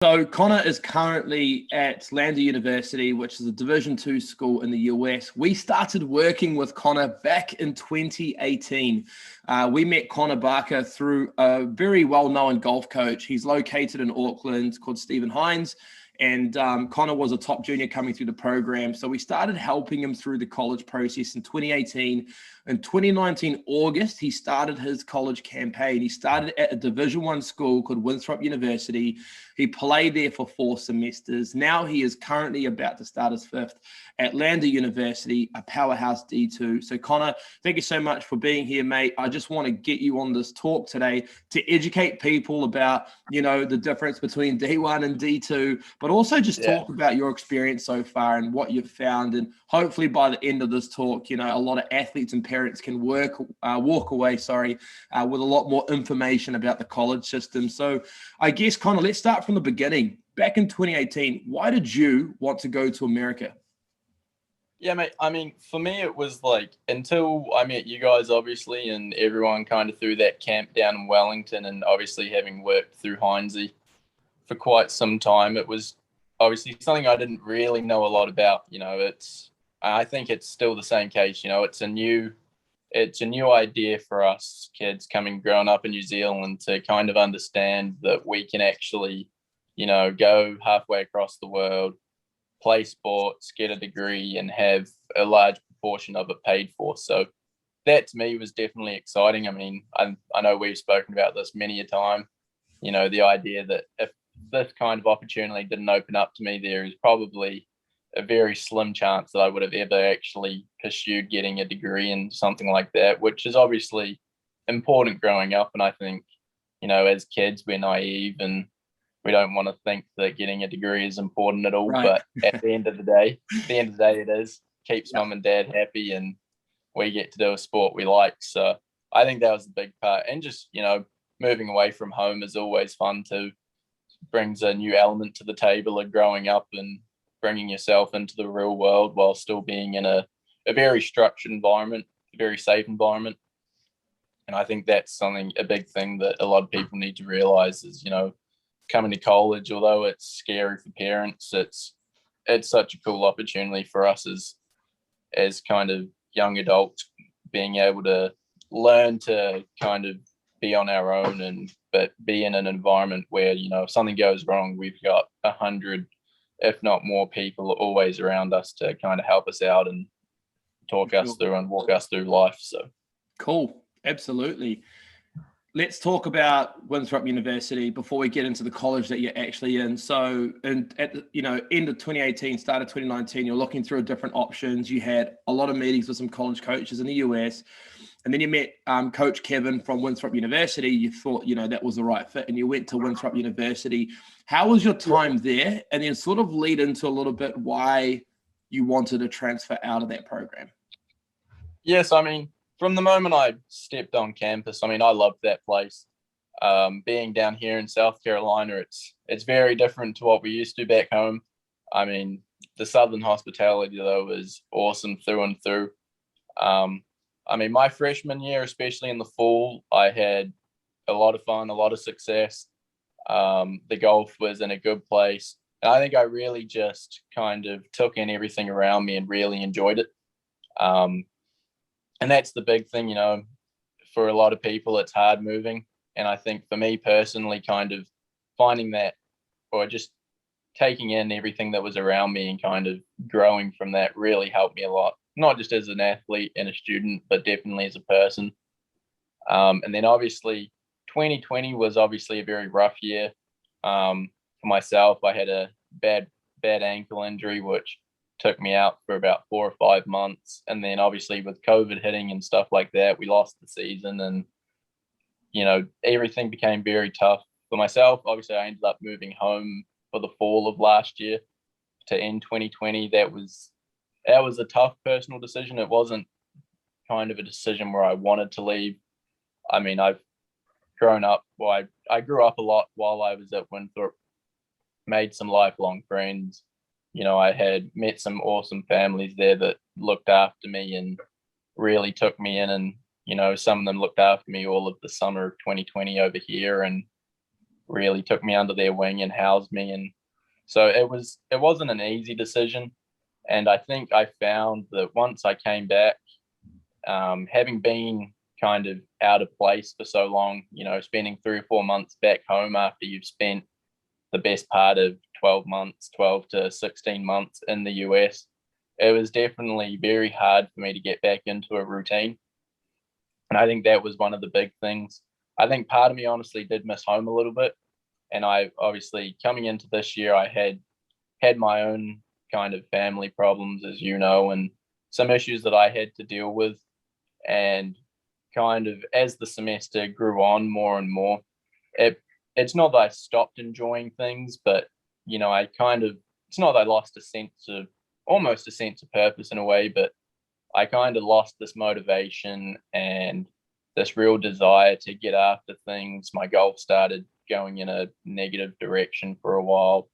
So Connor is currently at Lander University, which is a Division II school in the US. We started working with Connor back in 2018. We met Connor Barker through a very well-known golf coach. He's located in Auckland called Stephen Hines. And Connor was a top junior coming through the program. So we started helping him through the college process in 2018. In 2019, August, he started his college campaign. He started at a Division I school called Winthrop University. He played there for 4 semesters. Now he is currently about to start his 5th at Lander University, a powerhouse D2. So Connor, thank you so much for being here, mate. I just want to get you on this talk today to educate people about, the difference between D1 and D2, but also just talk about your experience so far and what you've found. And hopefully by the end of this talk, a lot of athletes and parents can walk away, with a lot more information about the college system. So I guess, Connor, let's start from the beginning. Back in 2018, why did you want to go to America? Yeah, mate. I mean, for me, it was like until I met you guys, obviously, and everyone kind of through that camp down in Wellington, and obviously having worked through Hindsight for quite some time, it was obviously something I didn't really know a lot about. I think it's still the same case. It's a new idea for us kids growing up in New Zealand to kind of understand that we can actually, go halfway across the world, play sports, get a degree, and have a large proportion of it paid for. So that to me was definitely exciting. I mean, I know we've spoken about this many a time, the idea that if this kind of opportunity didn't open up to me, there is probably a very slim chance that I would have ever actually pursued getting a degree in something like that, which is obviously important growing up. And I think, as kids, we're naive and we don't want to think that getting a degree is important at all. Right. But at the end of the day, it is. Keeps mum and dad happy, and we get to do a sport we like. So I think that was a big part. And just, moving away from home is always fun too. Brings a new element to the table of growing up and bringing yourself into the real world while still being in a very structured environment, a very safe environment. And I think that's a big thing that a lot of people need to realize is, coming to college, although it's scary for parents, it's such a cool opportunity for us as kind of young adults, being able to learn to kind of be on our own but be in an environment where, if something goes wrong, we've got 100, if not more people always around us to kind of help us out and talk us through and walk us through life. So cool. Absolutely. Let's talk about Winthrop University before we get into the college that you're actually in. So, at the, end of 2018, start of 2019, you're looking through different options. You had a lot of meetings with some college coaches in the US, and then you met Coach Kevin from Winthrop University. You thought, that was the right fit, and you went to Winthrop University. How was your time there? And then sort of lead into a little bit why you wanted to transfer out of that program. Yes, I mean, from the moment I stepped on campus, I mean, I loved that place. Being down here in South Carolina, it's very different to what we used to back home. I mean, the Southern hospitality, though, is awesome through and through. I mean, my freshman year, especially in the fall, I had a lot of fun, a lot of success. The golf was in a good place. And I think I really just kind of took in everything around me and really enjoyed it. And that's the big thing, for a lot of people, it's hard moving. And I think for me personally, kind of finding that, or just taking in everything that was around me and kind of growing from that really helped me a lot, not just as an athlete and a student, but definitely as a person. And then obviously 2020 was obviously a very rough year. For myself, I had a bad ankle injury, which took me out for about 4 or 5 months. And then obviously with COVID hitting and stuff like that, we lost the season and, everything became very tough for myself. Obviously, I ended up moving home for the fall of last year to end 2020. That was a tough personal decision. It wasn't kind of a decision where I wanted to leave. I mean, I've grown up, I grew up a lot while I was at Winthrop, made some lifelong friends. I had met some awesome families there that looked after me and really took me in. And, some of them looked after me all of the summer of 2020 over here. And really took me under their wing and housed me. And so it wasn't an easy decision. And I think I found that once I came back, having been kind of out of place for so long, spending 3 or 4 months back home after you've spent the best part of 12 to 16 months in the US, it was definitely very hard for me to get back into a routine. And I think that was one of the big things. I think part of me honestly did miss home a little bit. And I obviously, coming into this year, I had my own kind of family problems, as you know, and some issues that I had to deal with. And kind of as the semester grew on more and more, it's not that I stopped enjoying things, but it's not that I lost almost a sense of purpose in a way, but I kind of lost this motivation and this real desire to get after things. My golf started going in a negative direction for a while.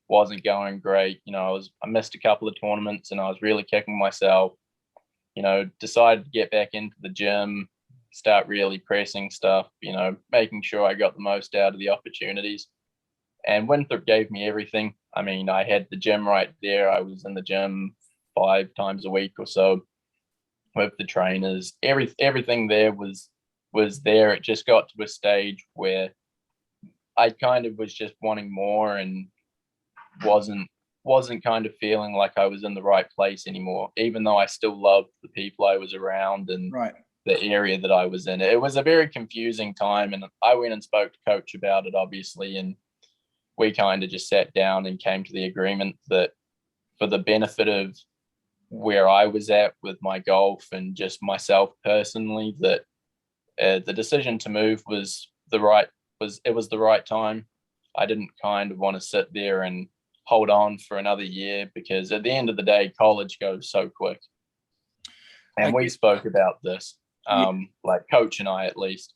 Wasn't going great. I missed a couple of tournaments and I was really kicking myself. Decided to get back into the gym, start really pressing stuff, making sure I got the most out of the opportunities. And Winthrop gave me everything. I mean, I had the gym right there. I was in the gym 5 times a week or so with the trainers. Everything there was there. It just got to a stage where I kind of was just wanting more and wasn't kind of feeling like I was in the right place anymore, even though I still loved the people I was around and the area that I was in. It was a very confusing time, and I went and spoke to coach about it, obviously, and we kind of just sat down and came to the agreement that for the benefit of where I was at with my golf and just myself personally, that the decision to move was the right time. I didn't kind of want to sit there and hold on for another year, because at the end of the day, college goes so quick. And we spoke about this, like coach and I, at least,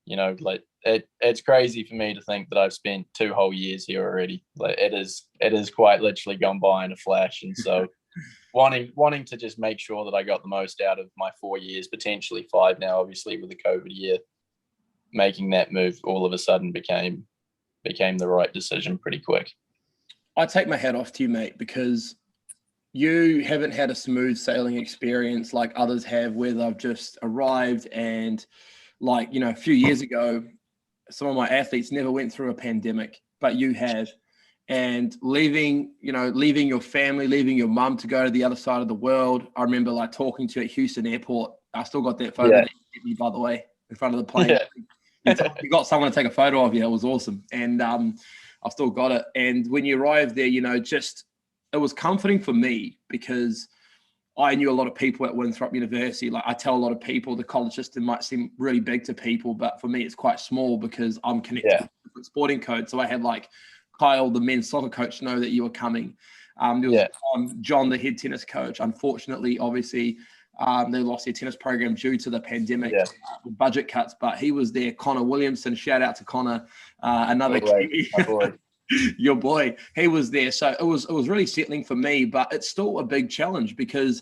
it's crazy for me to think that I've spent 2 whole years here already. Like it is quite literally gone by in a flash. And so wanting to just make sure that I got the most out of my 4 years, potentially 5 now, obviously with the COVID year, making that move all of a sudden became the right decision pretty quick. I take my hat off to you, mate, because you haven't had a smooth sailing experience like others have, where they've just arrived and a few years ago, some of my athletes never went through a pandemic, but you have. And leaving your family, leaving your mum to go to the other side of the world. I remember talking to you at Houston Airport. I still got that photo that you sent me, by the way, in front of the plane. Yeah. You got someone to take a photo of you. It was awesome. And I've still got it. And when you arrived there, it was comforting for me, because I knew a lot of people at Winthrop University. Like I tell a lot of people, the college system might seem really big to people, but for me, it's quite small because I'm connected with different sporting codes. So I had Kyle, the men's soccer coach, know that you were coming. There was John, the head tennis coach. Unfortunately, obviously, they lost their tennis program due to the pandemic, budget cuts, but he was there. Connor Williamson, shout out to Connor, another Kiwi. Your boy, he was there. So it was really settling for me, but it's still a big challenge because,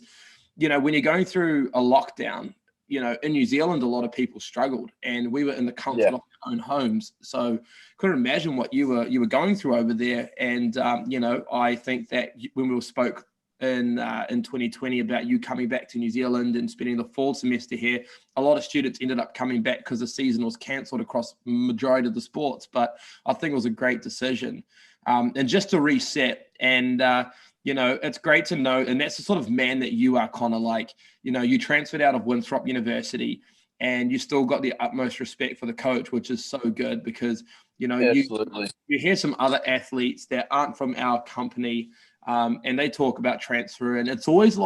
when you're going through a lockdown, in New Zealand, a lot of people struggled, and we were in the comfort of our own homes. So couldn't imagine what you were going through over there. And, I think that when we spoke in 2020 about you coming back to New Zealand and spending the fall semester here, a lot of students ended up coming back because the season was cancelled across majority of the sports. But I think it was a great decision. And just to reset, and it's great to know, and that's the sort of man that you are, Connor. You transferred out of Winthrop University and you still got the utmost respect for the coach, which is so good, because you hear some other athletes that aren't from our company, and they talk about transfer, and it's always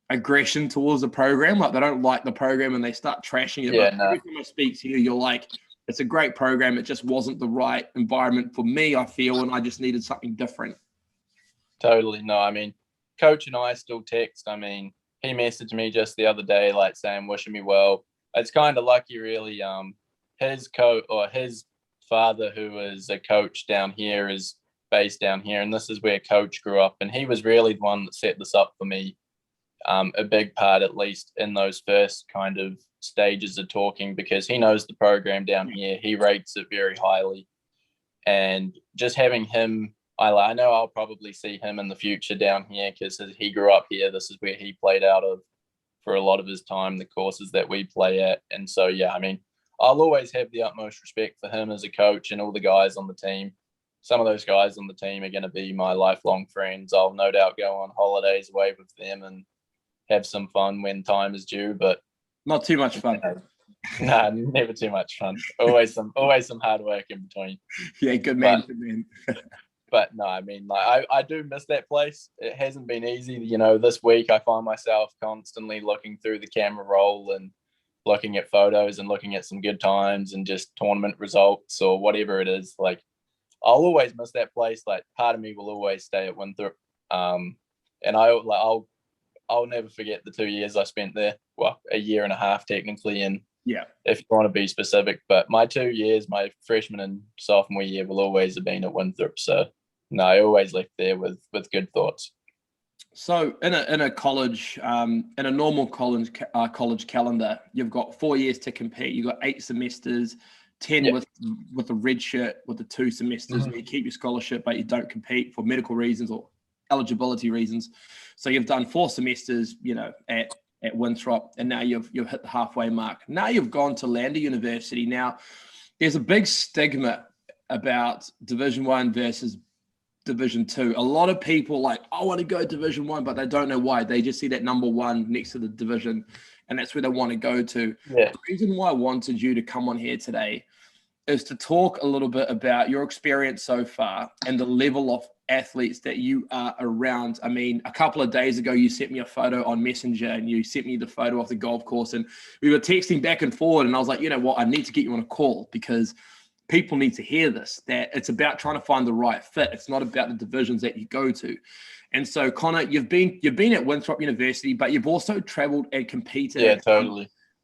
aggression towards the program. They don't like the program and they start trashing it. Every time I speak to you, you're it's a great program. It just wasn't the right environment for me, I feel, and I just needed something different. Totally. No, I mean, coach and I still text. I mean, he messaged me just the other day, saying, wishing me well. It's kind of lucky, really. His father, who is a coach down here, is based down here, and this is where coach grew up, and he was really the one that set this up for me, a big part, at least in those first kind of stages of talking, because he knows the program down here. He rates it very highly, And just having him, I know I'll probably see him in the future down here because he grew up here. This is where he played out of for a lot of his time, the courses that we play at. And so, yeah, I mean, I'll always have the utmost respect for him as a coach and all the guys on the team. Some of those guys on the team are going to be my lifelong friends. I'll no doubt go on holidays away with them and have some fun when time is due, but not too much fun. Nah, never too much fun. Always some hard work in between. Yeah, good man, good man. But no, I mean, like I do miss that place. It hasn't been easy. You know, this week I find myself constantly looking through the camera roll and looking at photos and looking at some good times and just tournament results or whatever it is. Like, I'll always miss that place. Like, part of me will always stay at Winthrop. And I'll never forget the 2 years I spent there. Well, a year and a half technically, and yeah, if you want to be specific. But my 2 years, my freshman and sophomore year, will always have been at Winthrop. So no, I always left there with good thoughts. So in a college, in a normal college calendar, you've got 4 years to compete. You've got 8 semesters, 10 with a red shirt with the 2 semesters where you keep your scholarship, but you don't compete for medical reasons or eligibility reasons. So you've done 4 semesters, you know, at Winthrop, and now you've hit the halfway mark. Now you've gone to Lander University. Now there's a big stigma about Division I versus Division II. A lot of people like, I want to go Division I, but they don't know why. They just see that number 1 next to the division, and that's where they want to go to. Yeah. The reason why I wanted you to come on here today is to talk a little bit about your experience so far and the level of athletes that you are around. I mean, a couple of days ago, you sent me a photo on Messenger and you sent me the photo of the golf course, and we were texting back and forward, and I was like, you know what, I need to get you on a call because people need to hear this, that it's about trying to find the right fit. It's not about the divisions that you go to. And so, Connor, you've been at Winthrop University, but you've also traveled and competed at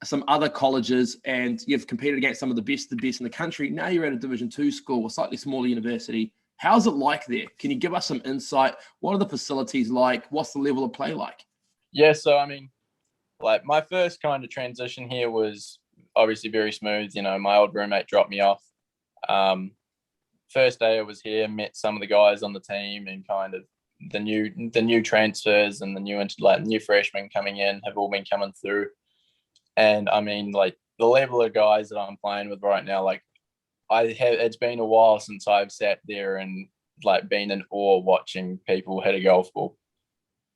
some other colleges, and you've competed against some of the best in the country. Now you're at a Division II school, a slightly smaller university. How's it like there? Can you give us some insight? What are the facilities like? What's the level of play like? Yeah, so I mean, like my first kind of transition here was obviously very smooth. You know, my old roommate dropped me off. First day I was here, met some of the guys on the team, and kind of the new transfers and the new freshmen coming in have all been coming through. And I mean, like the level of guys that I'm playing with right now, like it's been a while since I've sat there and like been in awe watching people hit a golf ball.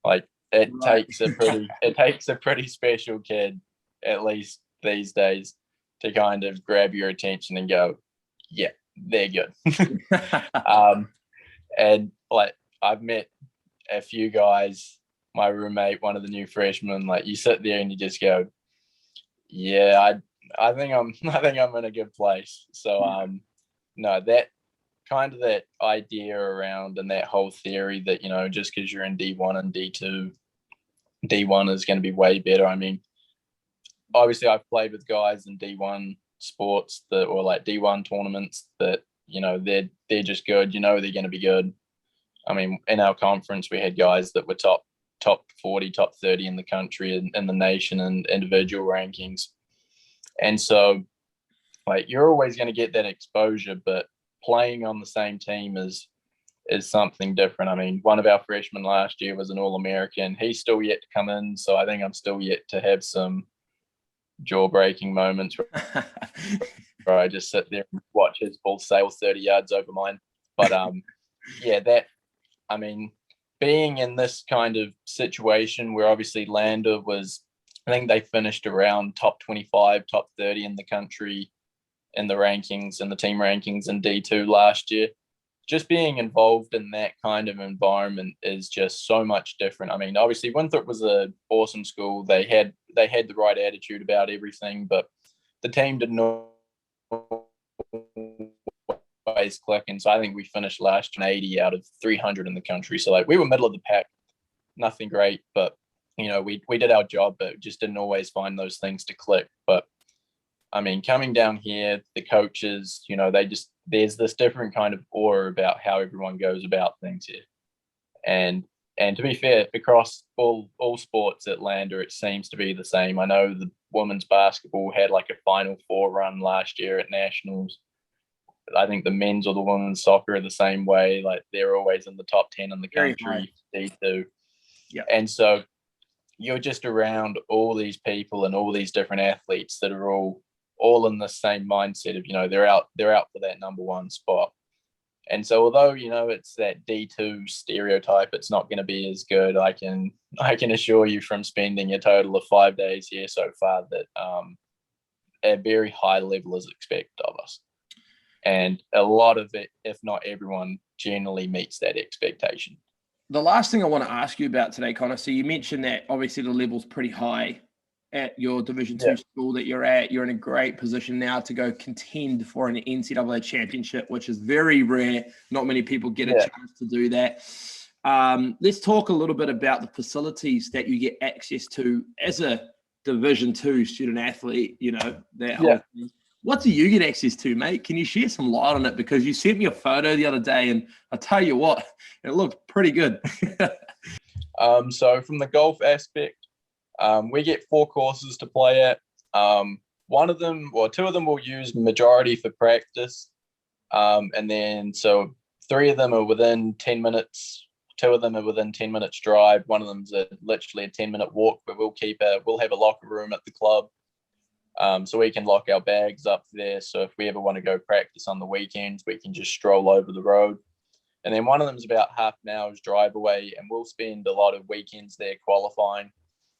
Like it takes a pretty special kid, at least these days, to kind of grab your attention and go, yeah, they're good. And like I've met a few guys, my roommate, one of the new freshmen, like you sit there and you just go, yeah, I think I'm in a good place. So no, that kind of that idea around and that whole theory that, you know, just because you're in D1 and D2, D1 is going to be way better. I mean, obviously I've played with guys in D1 sports or like D1 tournaments that, you know, they're just good, you know, they're going to be good. I mean, in our conference we had guys that were top 40, top 30 in the country and in the nation and individual rankings. And so like you're always going to get that exposure, but playing on the same team is something different. I mean, one of our freshmen last year was an All-American. He's still yet to come in, so I think I'm still yet to have some jaw-breaking moments where I just sit there and watch his ball sail 30 yards over mine. But yeah, I mean, being in this kind of situation where obviously Lander was, I think they finished around top 25, top 30 in the country in the rankings and the team rankings in D2 last year. Just being involved in that kind of environment is just so much different. I mean, obviously Winthrop was an awesome school. They had the right attitude about everything, but the team didn't always click. And so I think we finished last year 80 out of 300 in the country. So like we were middle of the pack, nothing great, but you know, we did our job, but just didn't always find those things to click. But I mean, coming down here, the coaches, you know, there's this different kind of aura about how everyone goes about things here. And to be fair, across all sports at Lander, it seems to be the same. I know the women's basketball had like a Final Four run last year at Nationals. I think the men's or the women's soccer are the same way. Like they're always in the top 10 in the country, D2. Yeah. And so you're just around all these people and all these different athletes that are all in the same mindset of, they're out for that number one spot. And so although, it's that D2 stereotype, it's not going to be as good. I can assure you from spending a total of 5 days here so far that a very high level is expected of us. And a lot of it, if not everyone, generally meets that expectation. The last thing I want to ask you about today, Connor, so you mentioned that obviously the level's pretty high at your Division II school that you're at. You're in a great position now to go contend for an NCAA championship, which is very rare. Not many people get a chance to do that. Let's talk a little bit about the facilities that you get access to as a Division II student athlete, that whole thing. What do you get access to, mate? Can you share some light on it? Because you sent me a photo the other day, and I tell you what, it looked pretty good. So from the golf aspect, we get 4 courses to play at. Two of them will use majority for practice. And then so 3 of them are within 10 minutes. 2 of them are within 10 minutes drive. One of them's literally a 10-minute walk, but we'll have a locker room at the club. So we can lock our bags up there. So if we ever want to go practice on the weekends, we can just stroll over the road. And then one of them is about half an hour's drive away, and we'll spend a lot of weekends there qualifying.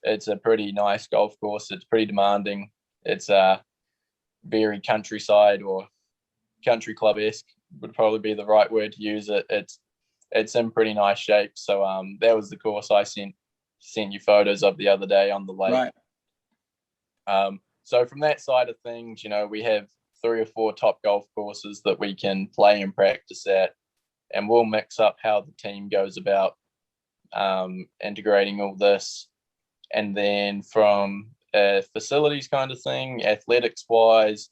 It's a pretty nice golf course. It's pretty demanding. It's very countryside or country club-esque would probably be the right word to use it. It's in pretty nice shape. So that was the course I sent you photos of the other day on the lake. Right. So from that side of things, we have 3 or 4 top golf courses that we can play and practice at, and we'll mix up how the team goes about integrating all this. And then from a facilities kind of thing, athletics-wise,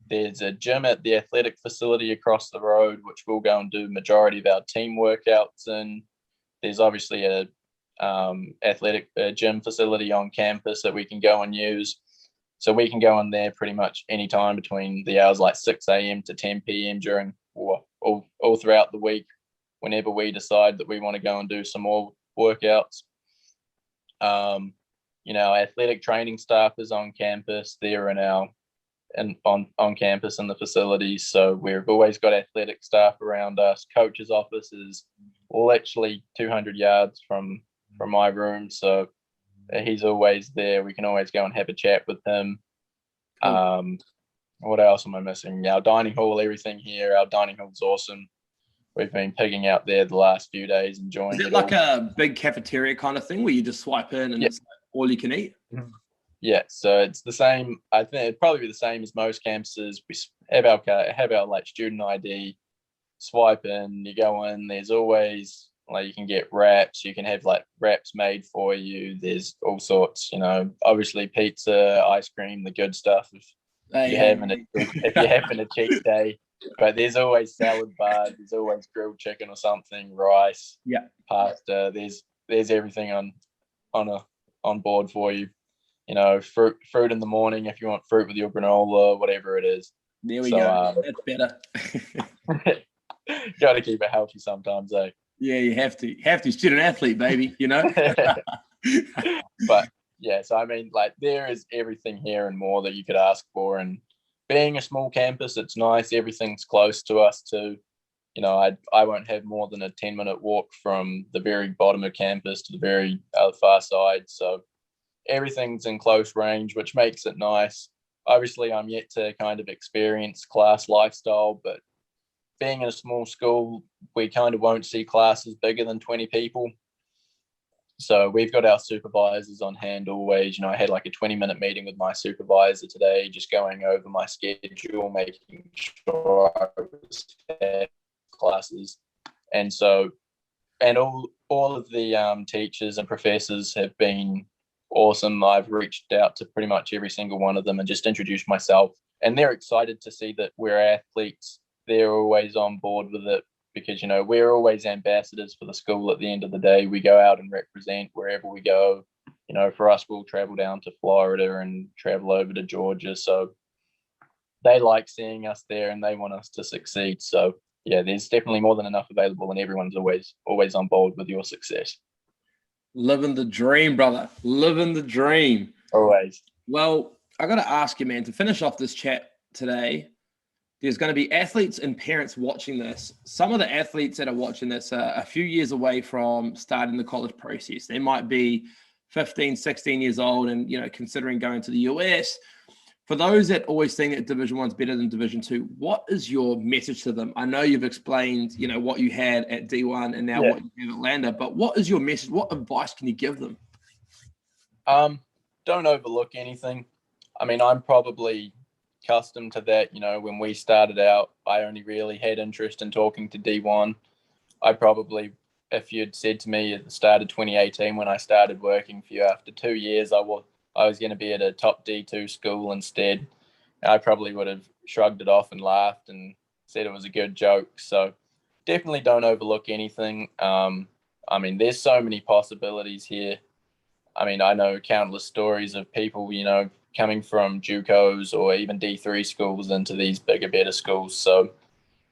there's a gym at the athletic facility across the road, which we'll go and do majority of our team workouts in. There's obviously a athletic gym facility on campus that we can go and use. So we can go in there pretty much any time between the hours like 6 a.m. to 10 p.m. during all throughout the week, whenever we decide that we want to go and do some more workouts. Our athletic training staff is on campus. They're on campus in the facilities. So we've always got athletic staff around us. Coach's office is literally 200 yards from my room. So he's always there. We can always go and have a chat with him. What else am I missing? Our dining hall, everything here. Our dining hall's awesome. We've been pigging out there the last few days, enjoying it. Is it like a big cafeteria kind of thing where you just swipe in and it's like all you can eat? Yeah, so it's the same. I think it'd probably be the same as most campuses. We have our like student ID, swipe in, you go in. There's always you can get wraps. You can have wraps made for you. There's all sorts. Obviously pizza, ice cream, the good stuff. If you're having a cheat day. But there's always salad bars. There's always grilled chicken or something, rice, pasta. There's everything on board for you. Fruit in the morning if you want fruit with your granola, whatever it is. There we go. That's better. Got to keep it healthy sometimes, eh? Yeah, you have to. You have to. Student athlete, baby. But yeah, so I mean, there is everything here and more that you could ask for, and being a small campus, it's nice. Everything's close to us too. I won't have more than a 10-minute walk from the very bottom of campus to the very far side. So everything's in close range, which makes it nice. Obviously, I'm yet to kind of experience class lifestyle, but being in a small school, we kind of won't see classes bigger than 20 people. So we've got our supervisors on hand always. I had a 20-minute meeting with my supervisor today, just going over my schedule, making sure I was at classes. And all of the teachers and professors have been awesome. I've reached out to pretty much every single one of them and just introduced myself. And they're excited to see that we're athletes. They're always on board with it. Because, we're always ambassadors for the school at the end of the day. We go out and represent wherever we go. For us, we'll travel down to Florida and travel over to Georgia. So they like seeing us there and they want us to succeed. So yeah, there's definitely more than enough available, and everyone's always on board with your success. Living the dream, brother. Living the dream. Always. Well, I got to ask you, man, to finish off this chat today, there's going to be athletes and parents watching this. Some of the athletes that are watching this are a few years away from starting the college process. They might be 15, 16 years old and, considering going to the US. For those that always think that Division I is better than Division II, what is your message to them? I know you've explained, what you had at D1 and now what you have at Lander, but what is your message? What advice can you give them? Don't overlook anything. I mean, I'm probably accustomed to that. When we started out, I only really had interest in talking to D1. I probably, if you'd said to me at the start of 2018 when I started working for you, after 2 years, I was going to be at a top D2 school instead, I probably would have shrugged it off and laughed and said it was a good joke. So definitely don't overlook anything. I mean, there's so many possibilities here. I mean, I know countless stories of people, coming from JUCOs or even D3 schools into these bigger, better schools. So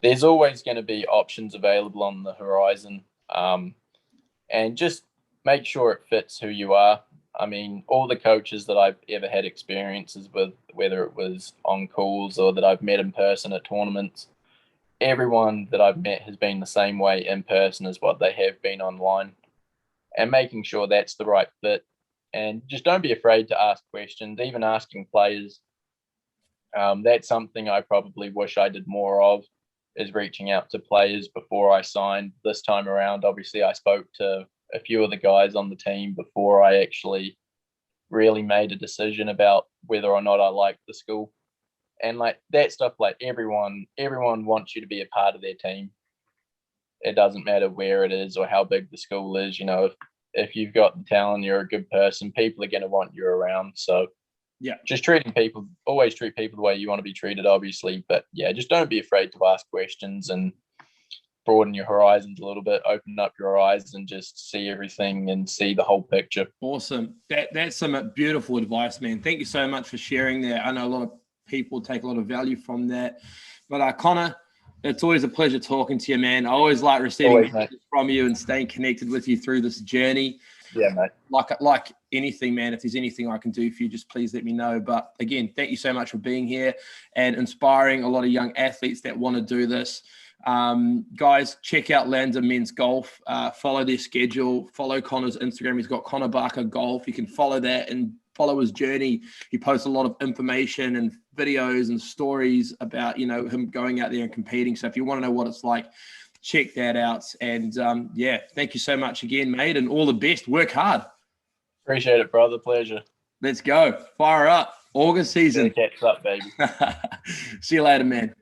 there's always going to be options available on the horizon. And just make sure it fits who you are. I mean, all the coaches that I've ever had experiences with, whether it was on calls or that I've met in person at tournaments, everyone that I've met has been the same way in person as what they have been online, and making sure that's the right fit. And just don't be afraid to ask questions, even asking players. That's something I probably wish I did more of, is reaching out to players before I signed this time around. Obviously, I spoke to a few of the guys on the team before I actually really made a decision about whether or not I liked the school. And like that stuff, like everyone wants you to be a part of their team. It doesn't matter where it is or how big the school is. If you've got the talent, you're a good person, people are going to want you around. So yeah, just always treat people the way you want to be treated, obviously. But yeah, just don't be afraid to ask questions and broaden your horizons a little bit, open up your eyes and just see everything and see the whole picture. Awesome. That's some beautiful advice, man. Thank you so much for sharing that. I know a lot of people take a lot of value from that. But Connor, it's always a pleasure talking to you, man. I always like receiving messages from you and staying connected with you through this journey. Yeah, mate. Like anything, man, if there's anything I can do for you, just please let me know. But again, thank you so much for being here and inspiring a lot of young athletes that want to do this. Guys, check out Lander Men's Golf. Follow their schedule. Follow Connor's Instagram. He's got Connor Barker Golf. You can follow that and follow his journey. He posts a lot of information and videos and stories about, him going out there and competing. So if you want to know what it's like, check that out. And thank you so much again, mate, and all the best. Work hard. Appreciate it, brother. Pleasure. Let's go. Fire up. August season. Catch up, baby. See you later, man.